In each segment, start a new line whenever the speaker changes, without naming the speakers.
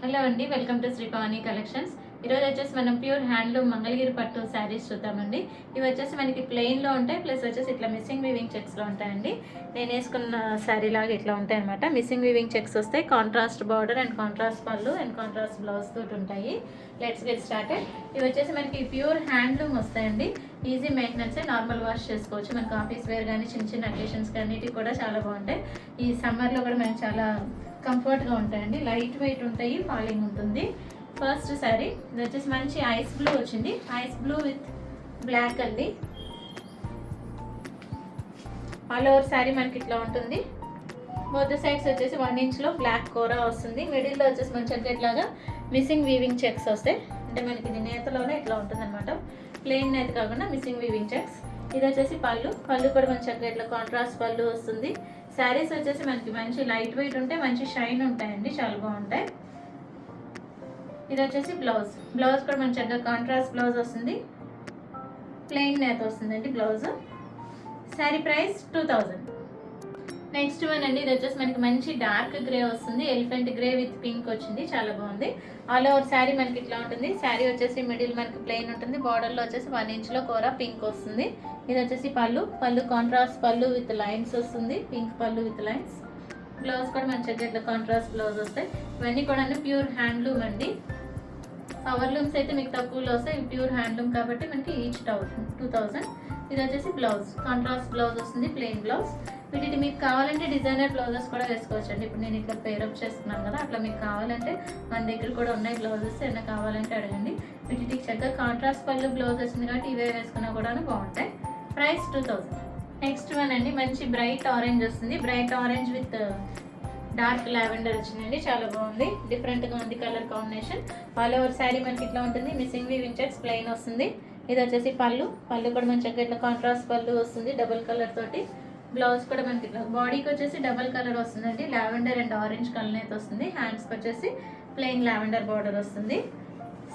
Hello అండి, welcome to Shri Bhavani collections. ఈరోజు వచ్చేసి మనం ప్యూర్ హ్యాండ్లూమ్ మంగళగిరి పట్టు శారీస్ చూద్దామండి. ఇవి వచ్చేసి మనకి ప్లెయిన్లో ఉంటాయి, ప్లస్ వచ్చేసి ఇట్లా మిస్సింగ్ వీవింగ్ చెక్స్లో ఉంటాయండి. నేను వేసుకున్న శారీ లాగా ఇట్లా ఉంటాయి అనమాట. మిస్సింగ్ వీవింగ్ చెక్స్ వస్తాయి, కాంట్రాస్ట్ బార్డర్ అండ్ కాంట్రాస్ట్ పళ్ళు అండ్ కాంట్రాస్ట్ బ్లౌజ్ తోటి ఉంటాయి. Let's get started. ఇవి వచ్చేసి మనకి ప్యూర్ హ్యాండ్లూమ్ వస్తాయండి. ఈజీ మెయింటెనెన్స్, నార్మల్ వాష్ చేసుకోవచ్చు. మనకి ఆఫీస్ వేర్ కానీ చిన్న చిన్న అకేషన్స్ అన్నిటికి కూడా చాలా బాగుంటాయి. ఈ సమ్మర్లో కూడా మనకి చాలా కంఫర్ట్గా ఉంటాయండి. లైట్ వెయిట్ ఉంటాయి, ఫాలింగ్ ఉంటుంది. ఫస్ట్ శారీ ఇది వచ్చేసి మంచి ఐస్ బ్లూ వచ్చింది. ఐస్ బ్లూ విత్ బ్లాక్ అండి. ఆల్ ఓవర్ శారీ మనకి ఇట్లా ఉంటుంది. బోత్ సైడ్స్ వచ్చేసి 1 ఇంచ్లో బ్లాక్ కోరా వస్తుంది. మిడిల్లో వచ్చేసి మన చెగ్గెట్ లాగా మిస్సింగ్ వీవింగ్ చెక్స్ వస్తాయి. అంటే మనకి ఇది నేతలోనే ఇట్లా ఉంటుంది అనమాట. ప్లెయిన్ నేత కాకుండా మిస్సింగ్ వీవింగ్ చెక్స్. ఇది వచ్చేసి పళ్ళు కూడా మన చెగ్గెట్లో కాంట్రాస్ట్ పళ్ళు వస్తుంది. శారీస్ వచ్చేసి మనకి మంచి లైట్ వెయిట్ ఉంటాయి, మంచి షైన్ ఉంటాయండి, చాలా బాగుంటాయి. ఇది వచ్చేసి బ్లౌజ్ కూడా మన చక్కగా కాంట్రాస్ట్ బ్లౌజ్ వస్తుంది. ప్లెయిన్ నేత వస్తుందండి blouse. Sari price 2000. Next one అండి, ఇది వచ్చేసి మనకి మంచి డార్క్ గ్రే వస్తుంది. ఎలిఫెంట్ గ్రే విత్ పింక్ వచ్చింది, చాలా బాగుంది. ఆల్ ఓవర్ శారీ మనకి ఇట్లా ఉంటుంది. శారీ వచ్చేసి మిడిల్ మనకి ప్లెయిన్ ఉంటుంది. బార్డర్లో వచ్చేసి 1 ఇంచ్లో కోరా పింక్ వస్తుంది. ఇది వచ్చేసి పళ్ళు కాంట్రాస్ట్ పళ్ళు విత్ లైన్స్ వస్తుంది. పింక్ పళ్ళు విత్ లైన్స్. బ్లౌజ్ కూడా మన చెగ్గెట్లో కాంట్రాస్ట్ బ్లౌజ్ వస్తాయి. ఇవన్నీ కూడా ప్యూర్ హ్యాండ్లూమ్ అండి. పవర్ లూమ్స్ అయితే మీకు తక్కువలో వస్తాయి. ప్యూర్ హ్యాండ్లూమ్ కాబట్టి మనకి ఈచ్ 2000. ఇది వచ్చేసి బ్లౌజ్ కాంట్రాస్ట్ బ్లౌజ్ వస్తుంది, ప్లెయిన్ బ్లౌజ్. వీటికి మీకు కావాలంటే డిజైనర్ బ్లౌజెస్ కూడా వేసుకోవచ్చు అండి. ఇప్పుడు నేను ఇట్లా పేరప్ చేసుకున్నాను కదా, అట్లా మీకు కావాలంటే మన దగ్గర కూడా ఉన్నాయి బ్లౌజెస్. ఏమైనా కావాలంటే అడగండి. వీటికి చక్కగా కాంట్రాస్ట్ పళ్ళు బ్లౌజ్ వచ్చింది కాబట్టి ఇవే వేసుకున్నా కూడా బాగుంటాయి. ప్రైస్ 2000. నెక్స్ట్ వన్ అండి, మంచి బ్రైట్ ఆరెంజ్ వస్తుంది. Bright orange with dark lavender వచ్చిందండి, చాలా బాగుంది. డిఫరెంట్గా ఉంది colour combination. All over sari మనకి ఇట్లా ఉంటుంది. మిస్సింగ్ వీవింగ్ చెక్స్ ప్లెయిన్ వస్తుంది. ఇది వచ్చేసి పళ్ళు కూడా మన చక్కగా ఇట్లా కాంట్రాస్ట్ పళ్ళు వస్తుంది డబుల్ కలర్ తోటి. బ్లౌజ్ కూడా మనకి ఇట్లా బాడీకి వచ్చేసి డబుల్ కలర్ వస్తుందండి. లావెండర్ అండ్ ఆరెంజ్ కలర్ అయితే వస్తుంది. హ్యాండ్స్కి వచ్చేసి ప్లెయిన్ లావెండర్ బార్డర్ వస్తుంది.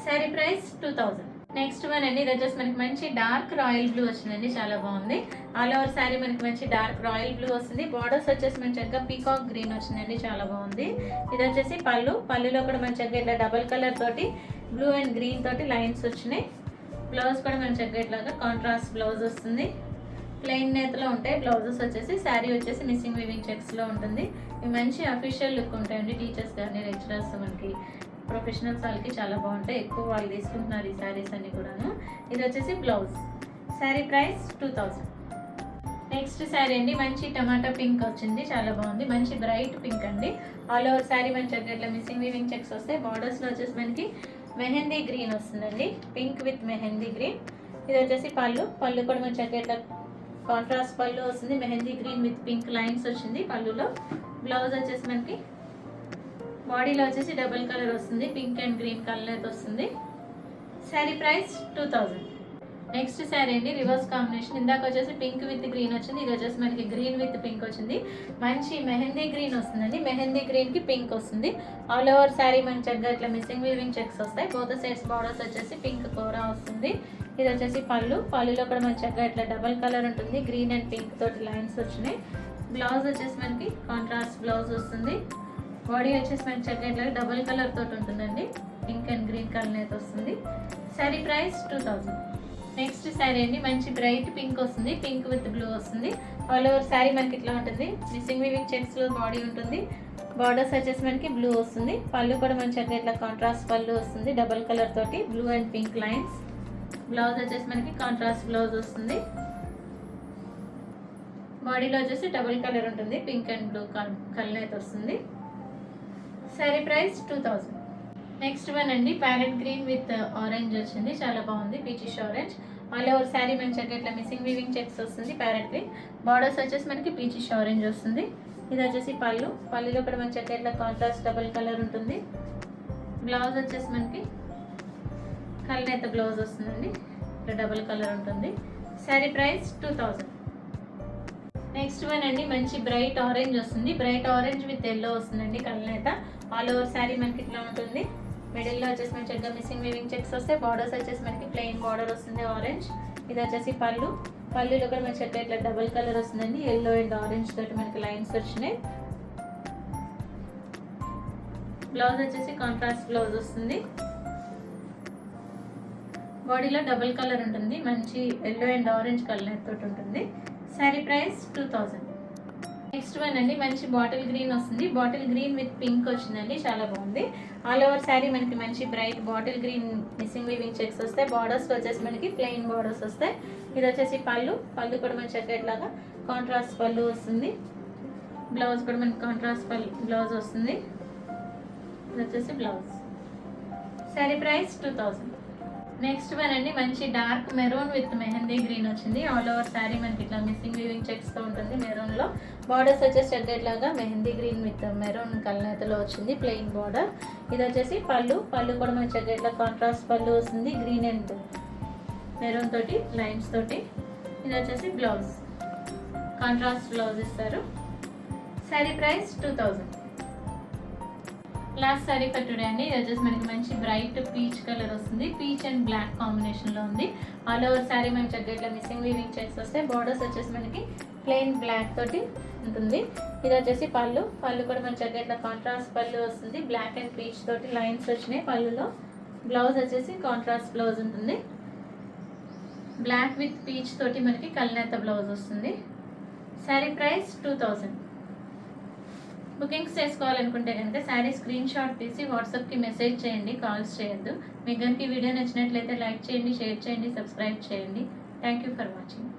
శారీ ప్రైస్ 2000. నెక్స్ట్ వన్ అండి, ఇది వచ్చేసి మనకి మంచి డార్క్ రాయల్ బ్లూ వచ్చిందండి, చాలా బాగుంది. ఆల్ ఓవర్ శారీ మనకి మంచి డార్క్ రాయల్ బ్లూ వస్తుంది. బార్డర్స్ వచ్చేసి మన చక్కగా పీకాక్ గ్రీన్ వచ్చిందండి, చాలా బాగుంది. ఇది వచ్చేసి పళ్ళులో కూడా మన చక్కగా ఇట్లా డబల్ కలర్ తోటి బ్లూ అండ్ గ్రీన్ తోటి లైన్స్ వచ్చినాయి. బ్లౌజ్ కూడా మన చక్కగా ఇట్లాగా కాంట్రాస్ట్ బ్లౌజ్ వస్తుంది. ప్లెయిన్ నేతలో ఉంటాయి బ్లౌజెస్ వచ్చేసి. శారీ వచ్చేసి మిస్సింగ్ వీవింగ్ చెక్స్లో ఉంటుంది. ఇవి మంచి అఫీషియల్ లుక్ ఉంటాయండి. టీచర్స్ కానీ లెక్చరర్స్ మనకి ప్రొఫెషనల్స్ వాళ్ళకి చాలా బాగుంటాయి. ఎక్కువ వాళ్ళు తీసుకుంటున్నారు ఈ శారీస్ అన్ని కూడాను. ఇది వచ్చేసి blouse. Sari price 2000. Next sari అండి, మంచి టమాటా పింక్ వచ్చింది, చాలా బాగుంది. మంచి బ్రైట్ పింక్ అండి. ఆల్ ఓవర్ శారీ మన చక్కగా మిస్సింగ్ వీవింగ్ చెక్స్ వస్తాయి. బార్డర్స్లో వచ్చేసి మనకి మెహందీ గ్రీన్ వస్తుందండి, పింక్ విత్ మెహందీ గ్రీన్. ఇది వచ్చేసి పళ్ళు కూడా మన చక్కగా కాంట్రాస్ట్ పళ్ళు వస్తుంది. Mehndi green with pink lines వచ్చింది పళ్ళులో. బ్లౌజ్ వచ్చేసి మనకి బాడీలో వచ్చేసి డబుల్ కలర్ వస్తుంది, పింక్ అండ్ గ్రీన్ కలర్ అయితే వస్తుంది. శారీ ప్రైస్ 2000. నెక్స్ట్ శారీ అండి, రివర్స్ కాంబినేషన్. ఇందాక వచ్చేసి పింక్ విత్ గ్రీన్ వచ్చింది. ఇది వచ్చేసి మనకి గ్రీన్ విత్ పింక్ వచ్చింది. మంచి మెహందీ గ్రీన్ వస్తుందండి. మెహందీ గ్రీన్కి పింక్ వస్తుంది. ఆల్ ఓవర్ శారీ మనకి చక్కగా ఇట్లా మిస్సింగ్ వీవింగ్ చెక్స్ వస్తాయి. బోత్ సైడ్స్ బార్డర్స్ వచ్చేసి పింక్ కోరా వస్తుంది. ఇది వచ్చేసి పళ్ళులో కూడా మనకి చక్కగా ఇట్లా డబల్ కలర్ ఉంటుంది. గ్రీన్ అండ్ పింక్ తోటి లైన్స్ వచ్చినాయి. బ్లౌజ్ వచ్చేసి మనకి కాంట్రాస్ట్ బ్లౌజ్ వస్తుంది. బాడీ వచ్చేసి మనకి చక్కగా ఇట్లా డబల్ కలర్ తోటి ఉంటుందండి. పింక్ అండ్ గ్రీన్ కలర్ అయితే వస్తుంది. శారీ ప్రైస్ 2000. నెక్స్ట్ శారీ అండి, మంచి బ్రైట్ పింక్ వస్తుంది. పింక్ విత్ బ్లూ వస్తుంది. ఆల్ ఓవర్ శారీ మనకి ఇట్లా ఉంటుంది. మిస్సింగ్ వీవింగ్ చెక్స్లో బాడీ ఉంటుంది. బార్డర్స్ వచ్చేసి మనకి బ్లూ వస్తుంది. పళ్ళు కూడా మన చక్కగా ఇట్లా కాంట్రాస్ట్ పళ్ళు వస్తుంది డబల్ కలర్ తోటి, blue and pink lines. Blouse వచ్చేసి మనకి కాంట్రాస్ట్ బ్లౌజ్ వస్తుంది. బాడీలో వచ్చేసి డబుల్ కలర్ ఉంటుంది, పింక్ అండ్ బ్లూ కలర్ అయితే వస్తుంది. శారీ ప్రైస్ 2000. నెక్స్ట్ వన్ అండి, ప్యారెట్ గ్రీన్ విత్ ఆరెంజ్ వచ్చింది, చాలా బాగుంది. Peachish orange. All over sari మన చక్కగా ఇట్లా మిస్సింగ్ వీవింగ్ చెక్స్ వస్తుంది. Parrot green. బార్డర్స్ వచ్చేసి మనకి పీచిష్ ఆరెంజ్ వస్తుంది. ఇది వచ్చేసి పళ్ళులో కూడా మన చక్కగా ఇట్లా కాంట్రాస్ట్ డబుల్ కలర్ ఉంటుంది. బ్లౌజ్ వచ్చేసి మనకి కలర్ అయితే బ్లౌజ్ వస్తుందండి, ఇట్లా డబుల్ కలర్ ఉంటుంది. శారీ ప్రైస్ 2000. నెక్స్ట్ వన్ అండి, మంచి బ్రైట్ ఆరెంజ్ వస్తుంది. బ్రైట్ ఆరెంజ్ విత్ ఎల్లో వస్తుందండి కలర్ అయితే. ఆల్ ఓవర్ శారీ మనకి ఇట్లా ఉంటుంది. మిడిల్లో వచ్చేసి మన చక్కగా మిస్సింగ్ వీవింగ్ చెక్స్ వస్తాయి. బార్డర్స్ వచ్చేసి మనకి ప్లెయిన్ బార్డర్ వస్తుంది ఆరెంజ్. ఇది వచ్చేసి పళ్ళులో కూడా మన చక్కగా ఇట్లా డబుల్ కలర్ వస్తుందండి. ఎల్లో అండ్ ఆరెంజ్ తోటి మనకి లైన్స్ వచ్చినాయి. బ్లౌజ్ వచ్చేసి కాంట్రాస్ట్ బ్లౌజ్ వస్తుంది. బాడీలో డబుల్ కలర్ ఉంటుంది, మంచి ఎల్లో అండ్ ఆరెంజ్ కలర్ తోటి ఉంటుంది. శారీ ప్రైస్ 2000. నెక్స్ట్ వన్ అండి, మంచి బాటిల్ గ్రీన్ వస్తుంది. బాటిల్ గ్రీన్ విత్ పింక్ వచ్చిందండి, చాలా బాగుంది. ఆల్ ఓవర్ శారీ మనకి మంచి bright bottle green missing weaving checks వస్తాయి. బార్డర్స్ వచ్చేసి మనకి ప్లెయిన్ బార్డర్స్ వస్తాయి. ఇది వచ్చేసి పళ్ళు కూడా మంచి చెక్కెట్ లాగా కాంట్రాస్ట్ పళ్ళు వస్తుంది. బ్లౌజ్ కూడా మనకి కాంట్రాస్ట్ బ్లౌజ్ వస్తుంది. ఇది వచ్చేసి blouse. Sari price 2000. Next one అండి, మంచి dark maroon with mehndi green వచ్చింది. ఆల్ ఓవర్ శారీ మనకి ఇట్లా మిస్సింగ్ వీవింగ్ చెక్స్తో ఉంటుంది. మెరూన్లో బార్డర్స్ వచ్చేసి చెక్కెట్ లాగా మెహందీ గ్రీన్ విత్ మెరూన్ కలనేతలో వచ్చింది, ప్లెయిన్ బార్డర్. ఇది వచ్చేసి పళ్ళు కూడా మనకి చెక్కెట్లో కాంట్రాస్ట్ పళ్ళు వస్తుంది, గ్రీన్ అండ్ మెరూన్ తోటి లైన్స్ తోటి. ఇది వచ్చేసి బ్లౌజ్, కాంట్రాస్ట్ బ్లౌజ్ ఇస్తారు. Sari price 2000. Last sorry for today అండి. ఇది వచ్చేసి మనకి మంచి బ్రైట్ పీచ్ కలర్ వస్తుంది, పీచ్ అండ్ బ్లాక్ కాంబినేషన్లో ఉంది. ఆల్ ఓవర్ శారీ మనకి చెక్కెట్లో మిస్సింగ్ వీవింగ్ చెక్స్ వస్తాయి. బార్డర్స్ వచ్చేసి మనకి ప్లెయిన్ బ్లాక్ తోటి ఉంటుంది. ఇది వచ్చేసి పళ్ళు కూడా మన చెక్కెట్లో కాంట్రాస్ట్ పళ్ళు వస్తుంది, బ్లాక్ అండ్ పీచ్ తోటి లైన్స్ వచ్చినాయి పళ్ళులో. బ్లౌజ్ వచ్చేసి కాంట్రాస్ట్ బ్లౌజ్ ఉంటుంది, బ్లాక్ విత్ పీచ్ తోటి మనకి కల్నేత బ్లౌజ్ వస్తుంది. శారీ ప్రైస్ 2000. బుకింగ్స్ చేసుకోవాలనుకుంటే కనుక శారీ స్క్రీన్ షాట్ తీసి వాట్సాప్కి మెసేజ్ చేయండి, కాల్స్ చేయొద్దు. మీకు కనుక ఈ వీడియో నచ్చినట్లయితే లైక్ చేయండి, షేర్ చేయండి, సబ్స్క్రైబ్ చేయండి. Thank you for watching.